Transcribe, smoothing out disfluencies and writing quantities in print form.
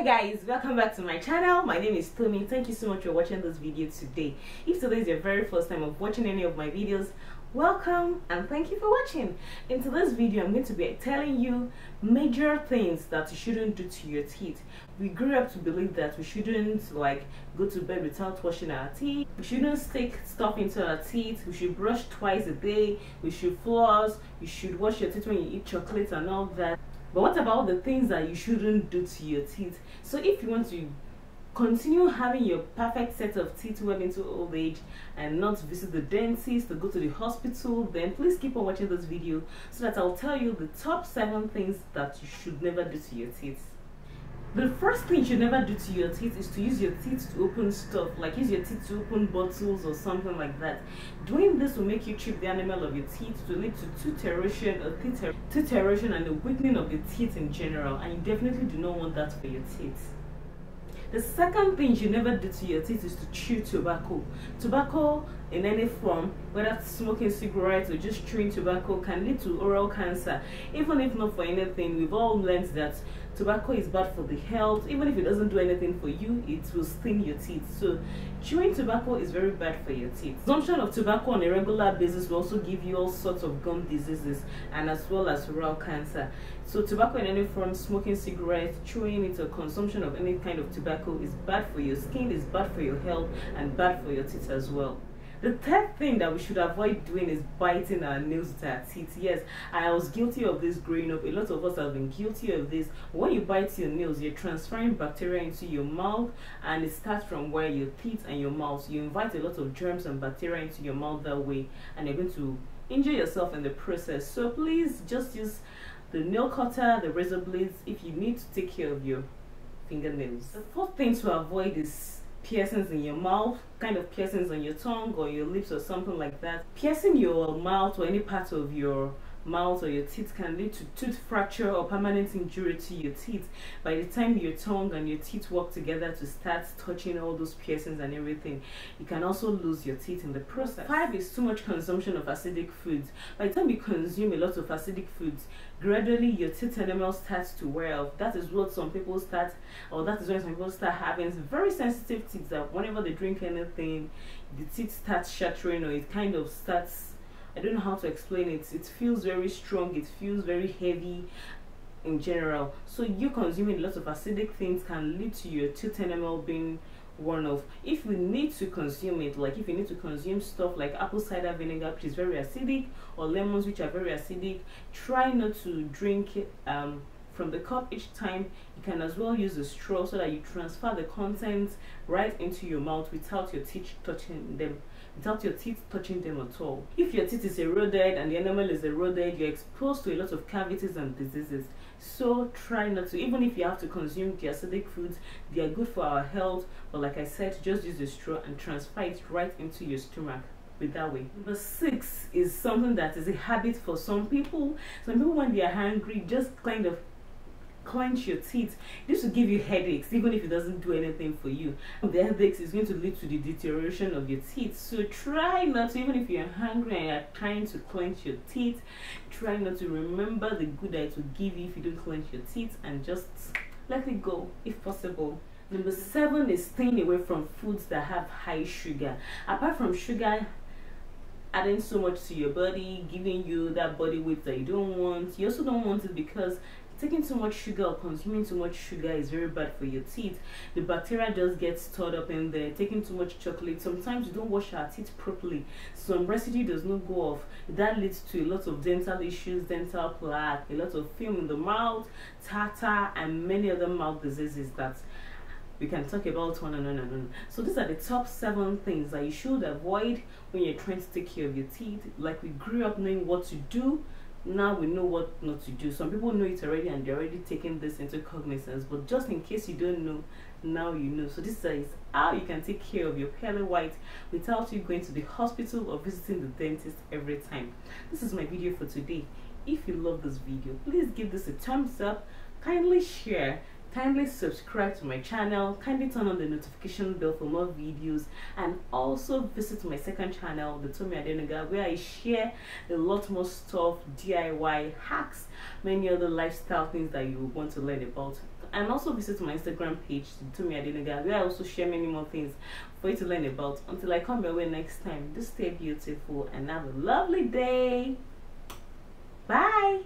Hi guys, welcome back to my channel. My name is Tony. Thank you so much for watching this video today. If today is your very first time of watching any of my videos, welcome and thank you for watching. In today's video, I'm going to be telling you major things that you shouldn't do to your teeth. We grew up to believe that we shouldn't go to bed without washing our teeth. We shouldn't stick stuff into our teeth. We should brush twice a day. We should floss. You should wash your teeth when you eat chocolate and all that. But what about the things that you shouldn't do to your teeth? So if you want to continue having your perfect set of teeth well into old age and not visit the dentist or go to the hospital, then please keep on watching this video so that I'll tell you the top 7 things that you should never do to your teeth. The first thing you should never do to your teeth is to use your teeth to open stuff, like use your teeth to open bottles or something like that. Doing this will make you chip the enamel of your teeth, to lead to tooth erosion and the weakening of your teeth in general, and you definitely do not want that for your teeth. The second thing you should never do to your teeth is to chew tobacco. Tobacco in any form, whether smoking cigarettes or just chewing tobacco, can lead to oral cancer. Even if not for anything, we've all learned that tobacco is bad for the health. Even if it doesn't do anything for you, it will sting your teeth. So chewing tobacco is very bad for your teeth. Consumption of tobacco on a regular basis will also give you all sorts of gum diseases and as well as oral cancer. So tobacco in any form, smoking cigarettes, chewing it, or consumption of any kind of tobacco is bad for your skin, is bad for your health, and bad for your teeth as well. The third thing that we should avoid doing is biting our nails with our teeth. Yes, I was guilty of this growing up. A lot of us have been guilty of this. When you bite your nails, you're transferring bacteria into your mouth, and it starts from where your teeth and your mouth. You invite a lot of germs and bacteria into your mouth that way, and you're going to injure yourself in the process. So please just use the nail cutter, the razor blades, if you need to take care of your fingernails. The fourth thing to avoid is piercings in your mouth, kind of piercings on your tongue or your lips or something like that. Piercing your mouth or any part of your mouth or your teeth can lead to tooth fracture or permanent injury to your teeth. By the time your tongue and your teeth work together to start touching all those piercings and everything, you can also lose your teeth in the process. 5 is too much consumption of acidic foods. By the time you consume a lot of acidic foods, gradually your teeth enamel starts to wear off. That is what some people start, or that is when some people start having very sensitive teeth, that whenever they drink anything, the teeth starts shattering, or it kind of starts, I don't know how to explain it. It feels very strong, it feels very heavy in general. So you consuming a lot of acidic things can lead to your tooth enamel being worn off. If you need to consume it, like if you need to consume stuff like apple cider vinegar, which is very acidic, or lemons, which are very acidic, try not to drink it from the cup each time. You can as well use a straw so that you transfer the contents right into your mouth without your teeth touching them. At all. If your teeth is eroded and the enamel is eroded, you're exposed to a lot of cavities and diseases. So try not to. Even if you have to consume the acidic foods, they are good for our health, but like I said, just use a straw and transfer it right into your stomach with that way. Number 6 is something that is a habit for some people. Some people, when they are hungry, just kind of clench your teeth. This will give you headaches even if it doesn't do anything for you. The headaches is going to lead to the deterioration of your teeth. So try not to, even if you're hungry and you're trying to clench your teeth, try not to. Remember the good that it will give you if you don't clench your teeth, and just let it go if possible. Number 7 is staying away from foods that have high sugar. Apart from sugar adding so much to your body, giving you that body weight that you don't want, you also don't want it because taking too much sugar or consuming too much sugar is very bad for your teeth. The bacteria just gets stored up in there. Taking too much chocolate, sometimes we don't wash our teeth properly, some residue does not go off. That leads to a lot of dental issues, dental plaque, a lot of film in the mouth, tartar, and many other mouth diseases that we can talk about on and on and on. So these are the top 7 things that you should avoid when you're trying to take care of your teeth. Like, we grew up knowing what to do, now we know what not to do. Some people know it already and they're already taking this into cognizance, but just in case you don't know, now you know. So this is how you can take care of your pearly white without you going to the hospital or visiting the dentist every time. This is my video for today. If you love this video, please give this a thumbs up, kindly share, kindly subscribe to my channel, kindly turn on the notification bell for more videos, and also visit my second channel, the Tomi Adenuga, where I share a lot more stuff, DIY hacks, many other lifestyle things that you want to learn about. and also visit my Instagram page, Tomi Adenega, where I also share many more things for you to learn about. Until I come your way next time, just stay beautiful and have a lovely day. Bye.